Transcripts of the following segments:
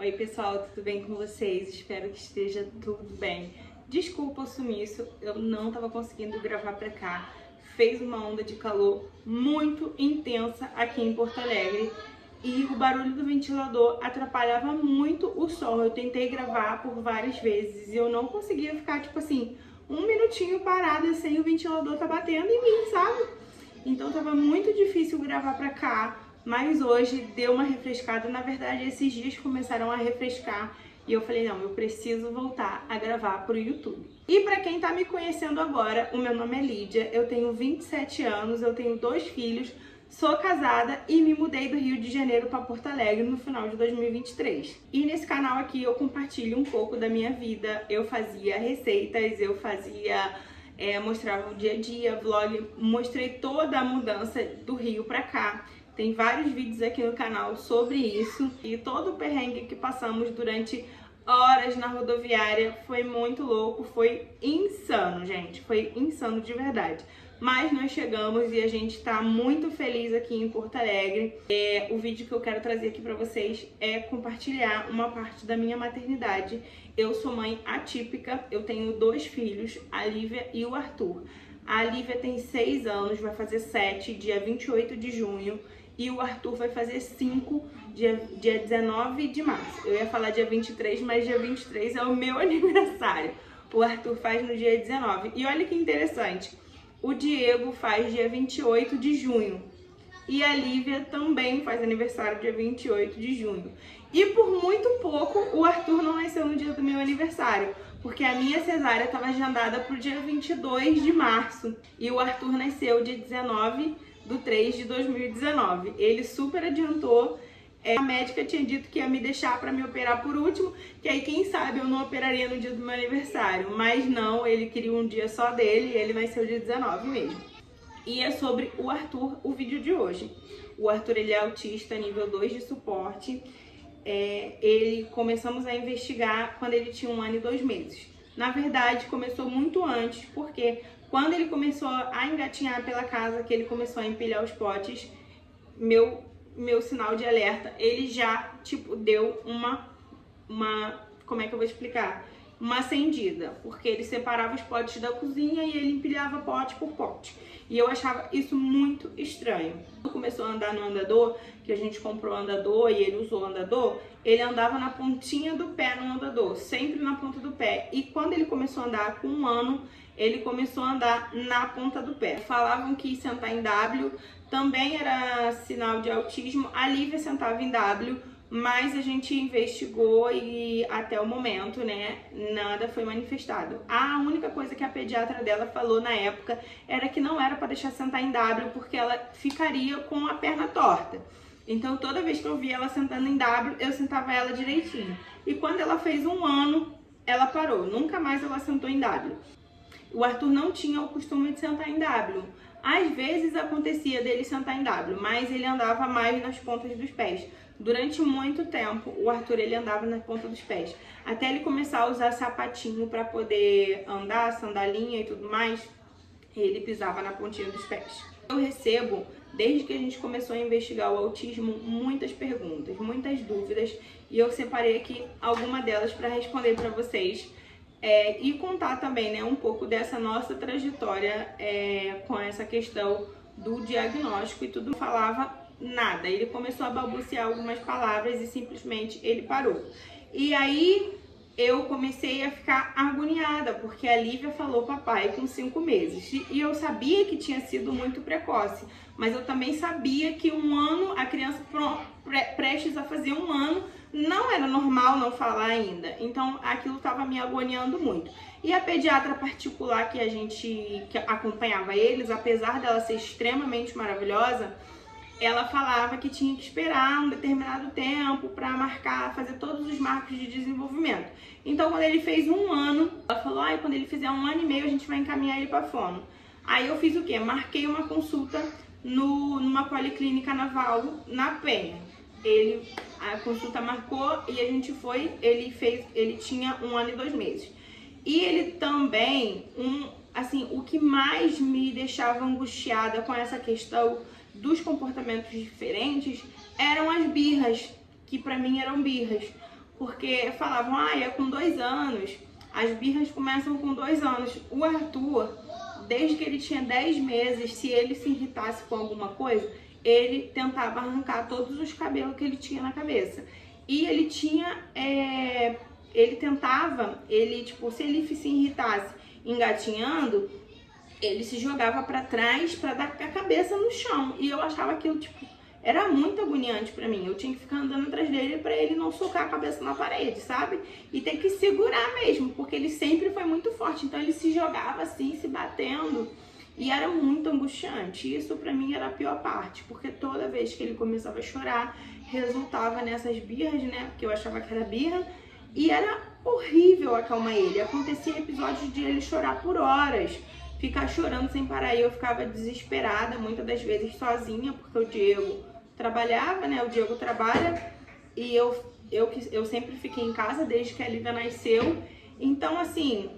Oi pessoal, tudo bem com vocês? Espero que esteja tudo bem. Desculpa o sumiço, eu não estava conseguindo gravar pra cá. Fez uma onda de calor muito intensa aqui em Porto Alegre e o barulho do ventilador atrapalhava muito o som. Eu tentei gravar por várias vezes e eu não conseguia ficar, tipo assim, um minutinho parada sem o ventilador tá batendo em mim, sabe? Então tava muito difícil gravar pra cá. Mas hoje deu uma refrescada, na verdade esses dias começaram a refrescar e eu falei, não, eu preciso voltar a gravar pro YouTube. E pra quem tá me conhecendo agora, o meu nome é Lídia, eu tenho 27 anos, eu tenho 2 filhos, sou casada e me mudei do Rio de Janeiro para Porto Alegre no final de 2023. E nesse canal aqui eu compartilho um pouco da minha vida, eu fazia receitas, eu fazia... mostrava o dia a dia, vlog, mostrei toda a mudança do Rio pra cá. Tem vários vídeos aqui no canal sobre isso e todo o perrengue que passamos durante horas na rodoviária foi muito louco, foi insano, gente, foi insano de verdade. Mas nós chegamos e a gente tá muito feliz aqui em Porto Alegre. O vídeo que eu quero trazer aqui pra vocês é compartilhar uma parte da minha maternidade. Eu sou mãe atípica, eu tenho 2 filhos, a Lívia e o Arthur. A Lívia tem 6 anos, vai fazer 7, dia 28 de junho. E o Arthur vai fazer 5, dia 19 de março. Eu ia falar dia 23, mas dia 23 é o meu aniversário. O Arthur faz no dia 19. E olha que interessante, o Diego faz dia 28 de junho. E a Lívia também faz aniversário dia 28 de junho. E por muito pouco, o Arthur não nasceu no dia do meu aniversário. Porque a minha cesárea estava agendada para o dia 22 de março. E o Arthur nasceu dia 19/3 de 2019. Ele super adiantou. A médica tinha dito que ia me deixar para me operar por último, que aí quem sabe eu não operaria no dia do meu aniversário. Mas não, ele queria um dia só dele e ele nasceu dia 19 mesmo. E é sobre o Arthur o vídeo de hoje. O Arthur, ele é autista nível 2 de suporte. Começamos a investigar quando ele tinha 1 ano e 2 meses. Na verdade, começou muito antes, porque quando ele começou a engatinhar pela casa, que ele começou a empilhar os potes, meu sinal de alerta, ele já, tipo, deu uma como é que eu vou explicar? Uma acendida, porque ele separava os potes da cozinha e ele empilhava pote por pote. E eu achava isso muito estranho. Quando começou a andar no andador, que a gente comprou o andador e ele usou o andador, ele andava na pontinha do pé no andador, sempre na ponta do pé. E quando ele começou a andar com 1 ano, ele começou a andar na ponta do pé. Falavam que sentar em W também era sinal de autismo. A Lívia sentava em W, mas a gente investigou e até o momento, né, nada foi manifestado. A única coisa que a pediatra dela falou na época era que não era para deixar sentar em W porque ela ficaria com a perna torta. Então toda vez que eu via ela sentando em W, eu sentava ela direitinho. E quando ela fez 1 ano, ela parou, nunca mais ela sentou em W. O Arthur não tinha o costume de sentar em W. Às vezes acontecia dele sentar em W, mas ele andava mais nas pontas dos pés. Durante muito tempo, o Arthur ele andava na ponta dos pés. Até ele começar a usar sapatinho para poder andar, sandalinha e tudo mais, ele pisava na pontinha dos pés. Eu recebo, desde que a gente começou a investigar o autismo, muitas perguntas, muitas dúvidas. E eu separei aqui alguma delas para responder para vocês. E contar também, né, um pouco dessa nossa trajetória com essa questão do diagnóstico e tudo. Não falava nada, ele começou a balbuciar algumas palavras e simplesmente ele parou. E aí eu comecei a ficar agoniada, porque a Lívia falou papai com 5 meses. E eu sabia que tinha sido muito precoce, mas eu também sabia que 1 ano, a criança prestes a fazer 1 ano, não era normal não falar ainda. Então aquilo estava me agoniando muito. E a pediatra particular que acompanhava eles, apesar dela ser extremamente maravilhosa, ela falava que tinha que esperar um determinado tempo para marcar, fazer todos os marcos de desenvolvimento. Então, quando ele fez 1 ano, ela falou, quando ele fizer 1 ano e meio, a gente vai encaminhar ele para fono. Aí eu fiz o quê? Marquei uma consulta numa policlínica naval, na Penha. A consulta marcou e a gente foi, ele tinha 1 ano e 2 meses. E ele também, assim, o que mais me deixava angustiada com essa questão dos comportamentos diferentes eram as birras, que pra mim eram birras. porque falavam, é com 2 anos, as birras começam com 2 anos. O Arthur, desde que ele tinha 10 meses, se ele se irritasse com alguma coisa, ele tentava arrancar todos os cabelos que ele tinha na cabeça. E ele tinha, ele tentava, tipo, se ele se irritasse engatinhando, ele se jogava pra trás pra dar com a cabeça no chão. E eu achava aquilo, tipo, era muito agoniante pra mim. Eu tinha que ficar andando atrás dele pra ele não socar a cabeça na parede, sabe? E ter que segurar mesmo, porque ele sempre foi muito forte. Então ele se jogava assim, se batendo. E era muito angustiante. Isso pra mim era a pior parte, porque toda vez que ele começava a chorar, resultava nessas birras, né? Porque eu achava que era birra. E era horrível acalmar ele. Acontecia episódios de ele chorar por horas, ficar chorando sem parar. E eu ficava desesperada, muitas das vezes sozinha, porque o Diego trabalhava, né? O Diego trabalha e eu sempre fiquei em casa desde que a Lívia nasceu. Então, assim,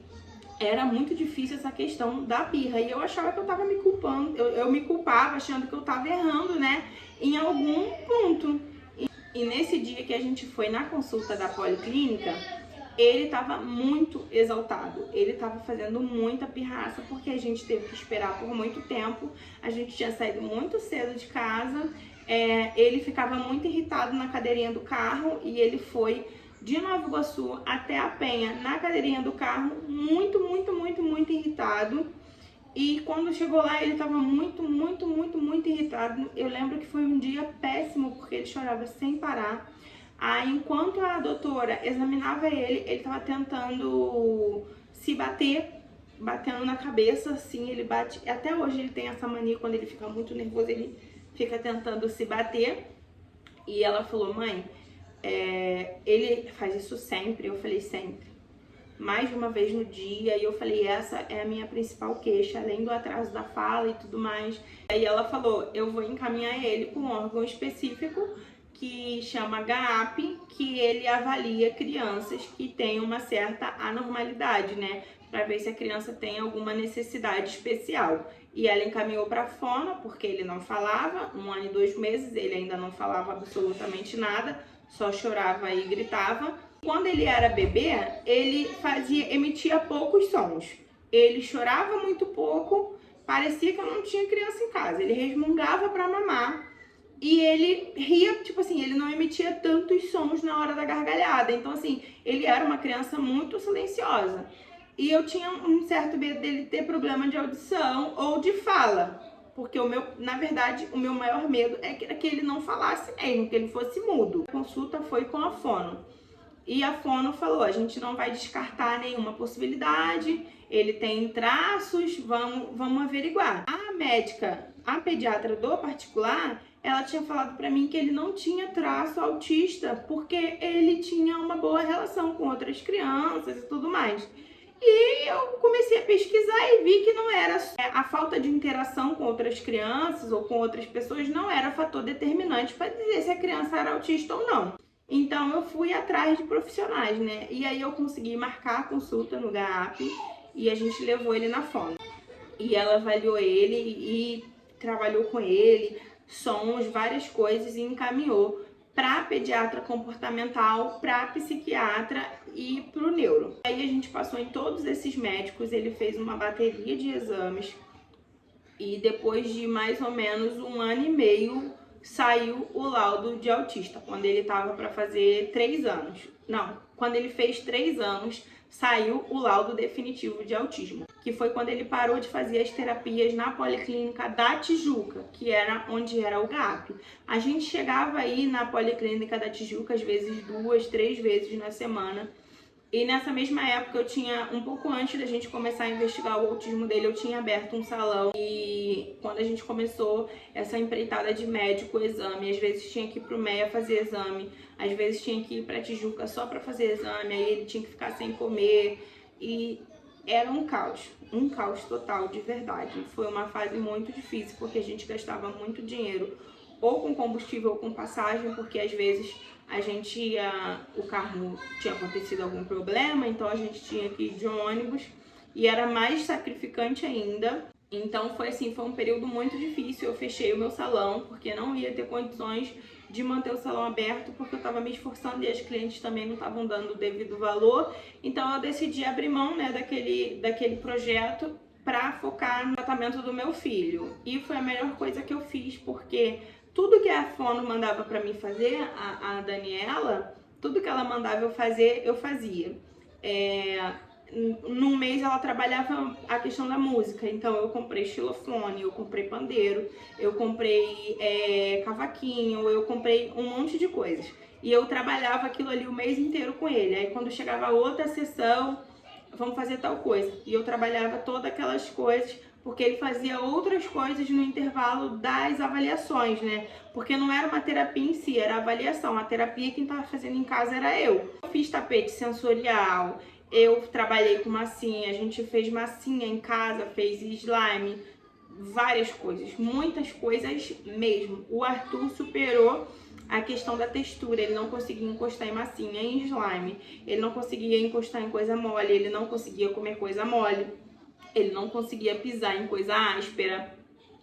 era muito difícil essa questão da birra. E eu achava que eu tava me culpando, eu me culpava achando que eu tava errando, né? Em algum ponto. E nesse dia que a gente foi na consulta da policlínica, ele estava muito exaltado, ele estava fazendo muita pirraça, porque a gente teve que esperar por muito tempo, a gente tinha saído muito cedo de casa, ele ficava muito irritado na cadeirinha do carro e ele foi de Nova Iguaçu até a Penha na cadeirinha do carro, muito irritado. E quando chegou lá, ele estava muito irritado. Eu lembro que foi um dia péssimo, porque ele chorava sem parar. Aí, enquanto a doutora examinava ele estava tentando se bater, batendo na cabeça, assim, ele bate. Até hoje ele tem essa mania, quando ele fica muito nervoso, ele fica tentando se bater. E ela falou, mãe, ele faz isso sempre. Eu falei, sempre. Mais de uma vez no dia, e eu falei, essa é a minha principal queixa, além do atraso da fala e tudo mais. Aí ela falou, eu vou encaminhar ele para um órgão específico que chama GAAP, que ele avalia crianças que têm uma certa anormalidade, né, para ver se a criança tem alguma necessidade especial. E ela encaminhou para a fono, porque ele não falava, 1 ano e 2 meses, ele ainda não falava absolutamente nada, só chorava e gritava. Quando ele era bebê, ele emitia poucos sons. Ele chorava muito pouco, parecia que eu não tinha criança em casa. Ele resmungava para mamar e ele ria, tipo assim, ele não emitia tantos sons na hora da gargalhada. Então, assim, ele era uma criança muito silenciosa. E eu tinha um certo medo dele ter problema de audição ou de fala. Porque na verdade, o meu maior medo é que ele não falasse mesmo, que ele fosse mudo. A consulta foi com a fono. E a fono falou, a gente não vai descartar nenhuma possibilidade, ele tem traços, vamos averiguar. A médica, a pediatra do particular, ela tinha falado pra mim que ele não tinha traço autista, porque ele tinha uma boa relação com outras crianças e tudo mais. E eu comecei a pesquisar e vi que não era a falta de interação com outras crianças ou com outras pessoas não era fator determinante para dizer se a criança era autista ou não. Então eu fui atrás de profissionais, né? E aí eu consegui marcar a consulta no GAAP e a gente levou ele na fono. E ela avaliou ele e trabalhou com ele, sons, várias coisas e encaminhou para pediatra comportamental, para psiquiatra e para o neuro. Aí a gente passou em todos esses médicos, ele fez uma bateria de exames e depois de mais ou menos 1 ano e meio saiu o laudo de autista, quando ele estava para fazer 3 anos. Não, quando ele fez 3 anos, saiu o laudo definitivo de autismo, que foi quando ele parou de fazer as terapias na Policlínica da Tijuca, que era onde era o GAAP. A gente chegava aí na Policlínica da Tijuca, às vezes 2, 3 vezes na semana. E nessa mesma época eu tinha, um pouco antes da gente começar a investigar o autismo dele, eu tinha aberto um salão. E quando a gente começou essa empreitada de médico, exame, às vezes tinha que ir pro MEA fazer exame, às vezes tinha que ir pra Tijuca só pra fazer exame, aí ele tinha que ficar sem comer. E era um caos total, de verdade. Foi uma fase muito difícil, porque a gente gastava muito dinheiro, ou com combustível ou com passagem, porque às vezes a gente o carro tinha acontecido algum problema, então a gente tinha que ir de ônibus e era mais sacrificante ainda. Então foi assim, foi um período muito difícil. Eu fechei o meu salão porque não ia ter condições de manter o salão aberto, porque eu estava me esforçando e as clientes também não estavam dando o devido valor. Então eu decidi abrir mão, né, daquele projeto para focar no tratamento do meu filho. E foi a melhor coisa que eu fiz, porque tudo que a fono mandava para mim fazer, a Daniela, tudo que ela mandava eu fazer, eu fazia. Num mês ela trabalhava a questão da música, então eu comprei xilofone, eu comprei pandeiro, eu comprei cavaquinho, eu comprei um monte de coisas. E eu trabalhava aquilo ali o mês inteiro com ele. Aí quando chegava outra sessão, vamos fazer tal coisa. E eu trabalhava todas aquelas coisas, porque ele fazia outras coisas no intervalo das avaliações, né? Porque não era uma terapia em si, era avaliação. A terapia quem estava fazendo em casa era eu. Eu fiz tapete sensorial, eu trabalhei com massinha, a gente fez massinha em casa, fez slime, várias coisas, muitas coisas mesmo. O Arthur superou a questão da textura, ele não conseguia encostar em massinha, em slime, ele não conseguia encostar em coisa mole, ele não conseguia comer coisa mole, ele não conseguia pisar em coisa áspera,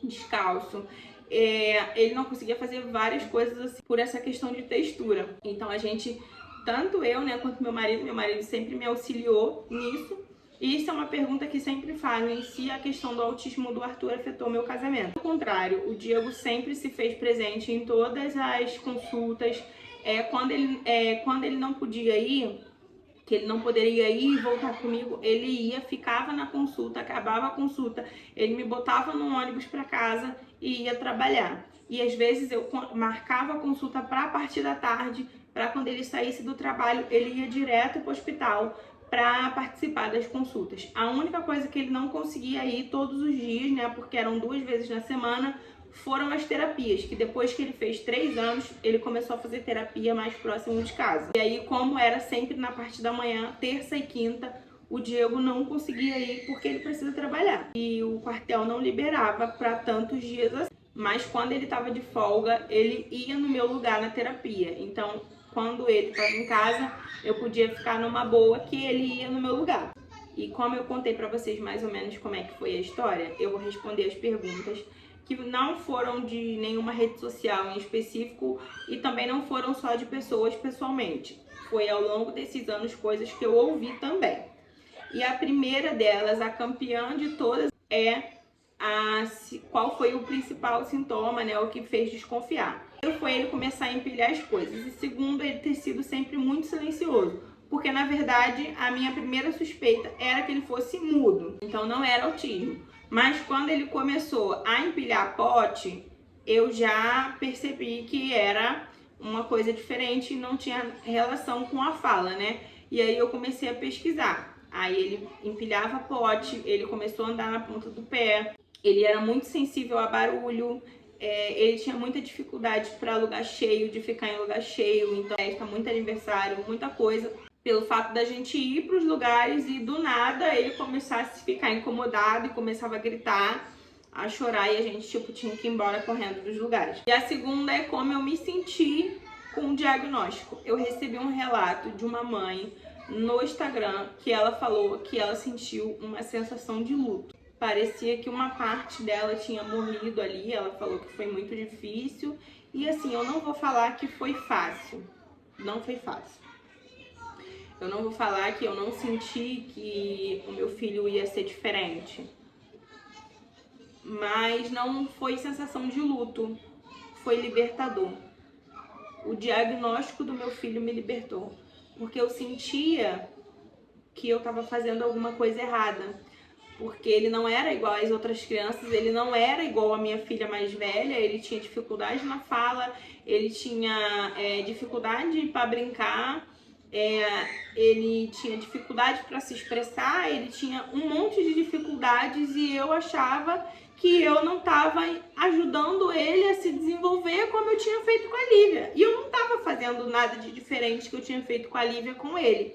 descalço. Ele não conseguia fazer várias coisas assim por essa questão de textura. Então a gente, tanto eu, né, quanto meu marido sempre me auxiliou nisso. E isso é uma pergunta que sempre fazem, se a questão do autismo do Arthur afetou meu casamento. Ao contrário, o Diego sempre se fez presente em todas as consultas. Quando ele não podia ir, que ele não poderia ir e voltar comigo, ele ia, ficava na consulta, acabava a consulta, ele me botava no ônibus para casa e ia trabalhar. E às vezes eu marcava a consulta para a partir da tarde, para quando ele saísse do trabalho, ele ia direto para o hospital para participar das consultas. A única coisa que ele não conseguia ir todos os dias, né, porque eram 2 vezes na semana, foram as terapias, que depois que ele fez 3 anos, ele começou a fazer terapia mais próximo de casa. E aí, como era sempre na parte da manhã, terça e quinta, o Diego não conseguia ir porque ele precisa trabalhar. E o quartel não liberava para tantos dias assim. Mas quando ele estava de folga, ele ia no meu lugar na terapia. Então, quando ele estava em casa, eu podia ficar numa boa que ele ia no meu lugar. E como eu contei para vocês mais ou menos como é que foi a história, eu vou responder as perguntas que não foram de nenhuma rede social em específico e também não foram só de pessoas pessoalmente. Foi ao longo desses anos coisas que eu ouvi também. E a primeira delas, a campeã de todas, qual foi o principal sintoma, né, o que fez desconfiar. Primeiro foi ele começar a empilhar as coisas e segundo, ele ter sido sempre muito silencioso. Porque na verdade a minha primeira suspeita era que ele fosse mudo, então não era autismo. Mas quando ele começou a empilhar pote, eu já percebi que era uma coisa diferente e não tinha relação com a fala, né? E aí eu comecei a pesquisar. Aí ele empilhava pote, ele começou a andar na ponta do pé, ele era muito sensível a barulho, ele tinha muita dificuldade para lugar cheio, de ficar em lugar cheio, então festa, muito aniversário, muita coisa. Pelo fato da gente ir para os lugares e do nada ele começasse a ficar incomodado e começava a gritar, a chorar e a gente tinha que ir embora correndo dos lugares. E a segunda é como eu me senti com o diagnóstico. Eu recebi um relato de uma mãe no Instagram que ela falou que ela sentiu uma sensação de luto. Parecia que uma parte dela tinha morrido ali, ela falou que foi muito difícil. E assim, eu não vou falar que foi fácil, não foi fácil. Eu não vou falar que eu não senti que o meu filho ia ser diferente. Mas não foi sensação de luto, foi libertador. O diagnóstico do meu filho me libertou. Porque eu sentia que eu estava fazendo alguma coisa errada. Porque ele não era igual às outras crianças, ele não era igual à minha filha mais velha, ele tinha dificuldade na fala, ele tinha dificuldade para brincar. Ele tinha dificuldade para se expressar, ele tinha um monte de dificuldades e eu achava que eu não estava ajudando ele a se desenvolver como eu tinha feito com a Lívia. E eu não estava fazendo nada de diferente que eu tinha feito com a Lívia com ele.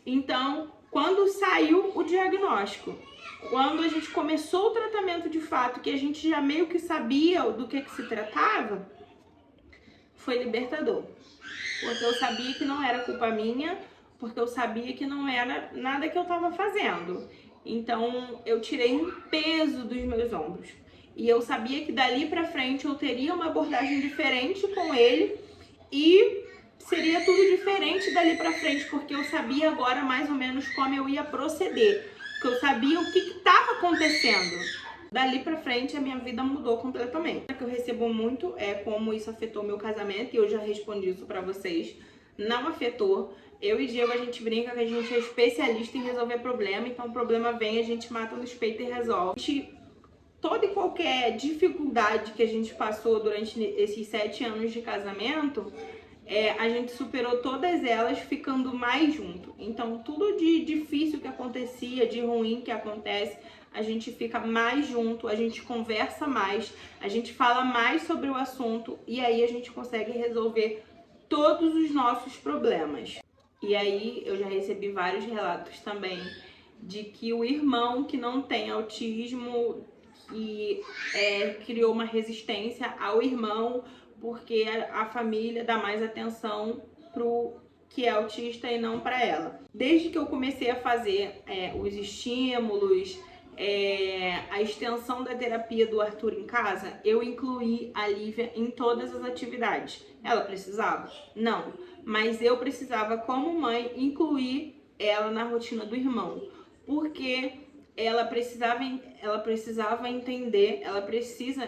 Então, quando saiu o diagnóstico, quando a gente começou o tratamento de fato, que a gente já meio que sabia do que se tratava, foi libertador. Porque eu sabia que não era culpa minha, porque eu sabia que não era nada que eu estava fazendo. Então, eu tirei um peso dos meus ombros. E eu sabia que dali pra frente eu teria uma abordagem diferente com ele e seria tudo diferente dali pra frente, porque eu sabia agora mais ou menos como eu ia proceder, porque eu sabia o que estava acontecendo. Dali pra frente a minha vida mudou completamente. O que eu recebo muito é como isso afetou meu casamento, e eu já respondi isso pra vocês. Não afetou. Eu e Diego, a gente brinca que a gente é especialista em resolver problema, então o problema vem, a gente mata nos peitos e resolve. Toda e qualquer dificuldade que a gente passou durante esses 7 anos de casamento, a gente superou todas elas ficando mais junto. Então, tudo de difícil que acontecia, de ruim que acontece, a gente fica mais junto, a gente conversa mais, a gente fala mais sobre o assunto e aí a gente consegue resolver todos os nossos problemas. E aí eu já recebi vários relatos também de que o irmão que não tem autismo, que criou uma resistência ao irmão porque a família dá mais atenção pro que é autista e não para ela. Desde que eu comecei a fazer os estímulos, a extensão da terapia do Arthur em casa, eu incluí a Lívia em todas as atividades. Ela precisava? Não. Mas eu precisava, como mãe, incluir ela na rotina do irmão. Porque ela precisa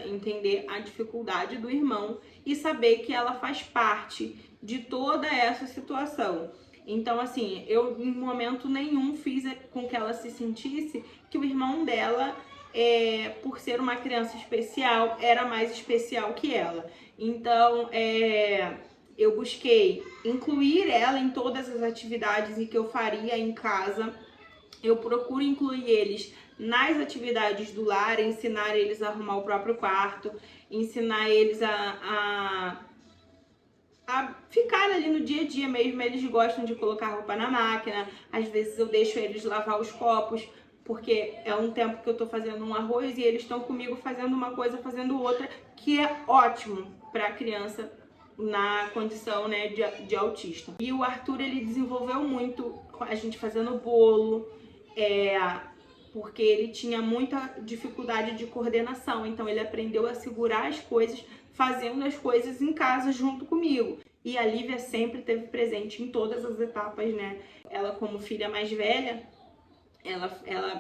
entender a dificuldade do irmão e saber que ela faz parte de toda essa situação. Então, assim, eu em momento nenhum fiz com que ela se sentisse que o irmão dela, por ser uma criança especial, era mais especial que ela. Então, eu busquei incluir ela em todas as atividades que eu faria em casa. Eu procuro incluir eles nas atividades do lar, ensinar eles a arrumar o próprio quarto, ensinar eles a ficar ali no dia a dia mesmo. Eles gostam de colocar roupa na máquina, às vezes eu deixo eles lavar os copos, porque é um tempo que eu tô fazendo um arroz e eles estão comigo fazendo uma coisa, fazendo outra, que é ótimo para a criança na condição, né, de autista. E o Arthur, ele desenvolveu muito a gente fazendo bolo, porque ele tinha muita dificuldade de coordenação, então ele aprendeu a segurar as coisas, fazendo as coisas em casa junto comigo. E a Lívia sempre esteve presente em todas as etapas, né? Ela, como filha mais velha,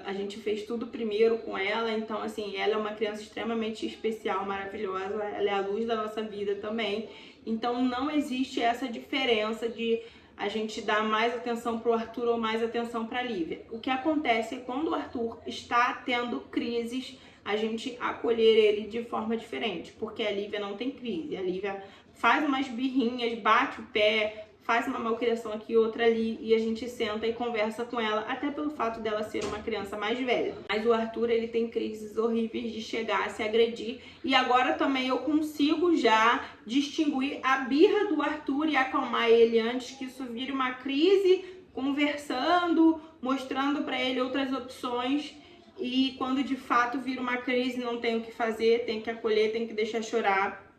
a gente fez tudo primeiro com ela, então assim, ela é uma criança extremamente especial, maravilhosa, ela é a luz da nossa vida também. Então não existe essa diferença de a gente dar mais atenção para o Arthur ou mais atenção para a Lívia. O que acontece é quando o Arthur está tendo crises, a gente acolher ele de forma diferente, porque a Lívia não tem crise. A Lívia faz umas birrinhas, bate o pé, faz uma malcriação aqui, outra ali, e a gente senta e conversa com ela, até pelo fato dela ser uma criança mais velha. Mas o Arthur, ele tem crises horríveis de chegar a se agredir, e agora também eu consigo já distinguir a birra do Arthur e acalmar ele antes que isso vire uma crise, conversando, mostrando para ele outras opções, e quando de fato vira uma crise, não tem o que fazer, tem que acolher, tem que deixar chorar,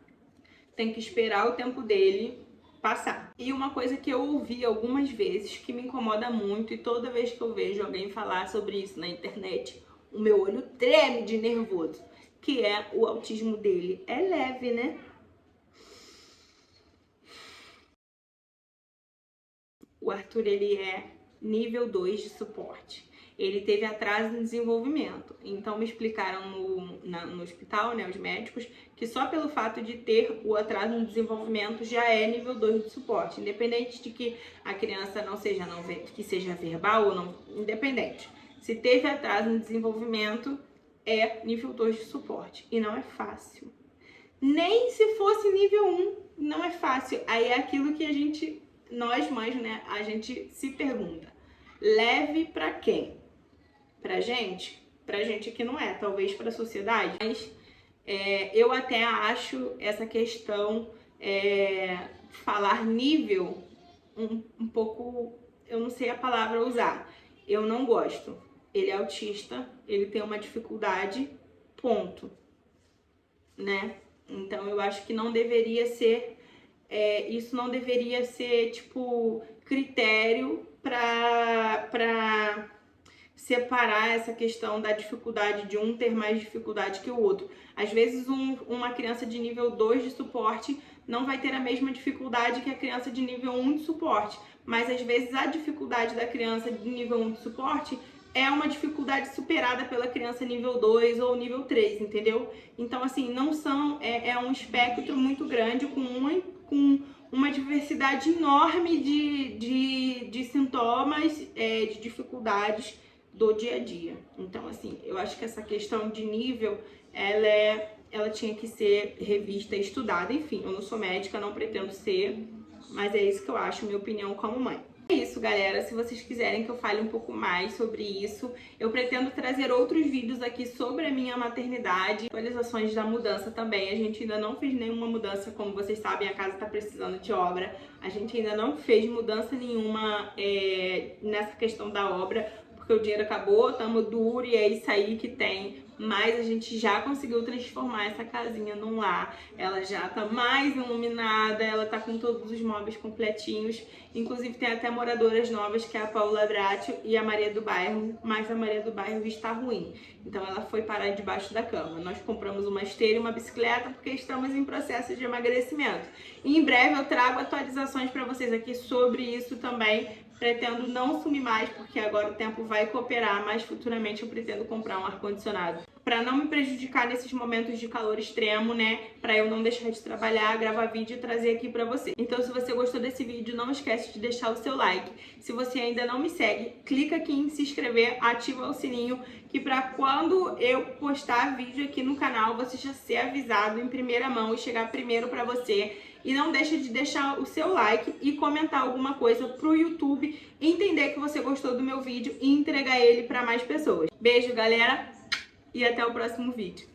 tem que esperar o tempo dele passar. E uma coisa que eu ouvi algumas vezes que me incomoda muito, e toda vez que eu vejo alguém falar sobre isso na internet, o meu olho treme de nervoso, que é o autismo dele é leve, né? O Arthur, ele é nível 2 de suporte. Ele teve atraso no desenvolvimento. Então me explicaram no hospital, né, os médicos, que só pelo fato de ter o atraso no desenvolvimento já é nível 2 de suporte. Independente de que a criança que seja verbal ou não, independente. Se teve atraso no desenvolvimento, é nível 2 de suporte. E não é fácil. Nem se fosse nível 1, não é fácil. Aí é aquilo que nós mães, né, a gente se pergunta. Leve pra quem? Pra gente? Pra gente que não é, talvez pra sociedade. Mas eu até acho essa questão, falar nível, um pouco, eu não sei a palavra usar. Eu não gosto. Ele é autista, ele tem uma dificuldade, ponto. Né? Então eu acho que não deveria ser, isso não deveria ser, tipo, critério pra separar essa questão da dificuldade de um ter mais dificuldade que o outro. Às vezes uma criança de nível 2 de suporte não vai ter a mesma dificuldade que a criança de nível 1 de suporte, mas às vezes a dificuldade da criança de nível 1 de suporte é uma dificuldade superada pela criança nível 2 ou nível 3, entendeu? Então, assim, não são, é um espectro muito grande com uma diversidade enorme de sintomas, de dificuldades do dia a dia. Então, assim, eu acho que essa questão de nível, ela tinha que ser revista e estudada. Enfim, eu não sou médica, não pretendo ser, mas é isso que eu acho, minha opinião como mãe. É isso, galera. Se vocês quiserem que eu fale um pouco mais sobre isso, eu pretendo trazer outros vídeos aqui sobre a minha maternidade, atualizações da mudança também. A gente ainda não fez nenhuma mudança, como vocês sabem, a casa tá precisando de obra. A gente ainda não fez mudança nenhuma nessa questão da obra, porque o dinheiro acabou, tamo duro e é isso aí que tem. Mas a gente já conseguiu transformar essa casinha num lar. Ela já tá mais iluminada, ela tá com todos os móveis completinhos. Inclusive tem até moradoras novas, que é a Paula Bratio e a Maria do Bairro, mas a Maria do Bairro está ruim. Então ela foi parar debaixo da cama. Nós compramos uma esteira e uma bicicleta porque estamos em processo de emagrecimento. E em breve eu trago atualizações para vocês aqui sobre isso também. Pretendo não sumir mais, porque agora o tempo vai cooperar, mas futuramente eu pretendo comprar um ar-condicionado. Para não me prejudicar nesses momentos de calor extremo, né? Para eu não deixar de trabalhar, gravar vídeo e trazer aqui para você. Então, se você gostou desse vídeo, não esquece de deixar o seu like. Se você ainda não me segue, clica aqui em se inscrever, ativa o sininho, que para quando eu postar vídeo aqui no canal, você já ser avisado em primeira mão e chegar primeiro para você. E não deixa de deixar o seu like e comentar alguma coisa pro YouTube entender que você gostou do meu vídeo e entregar ele para mais pessoas. Beijo, galera, e até o próximo vídeo.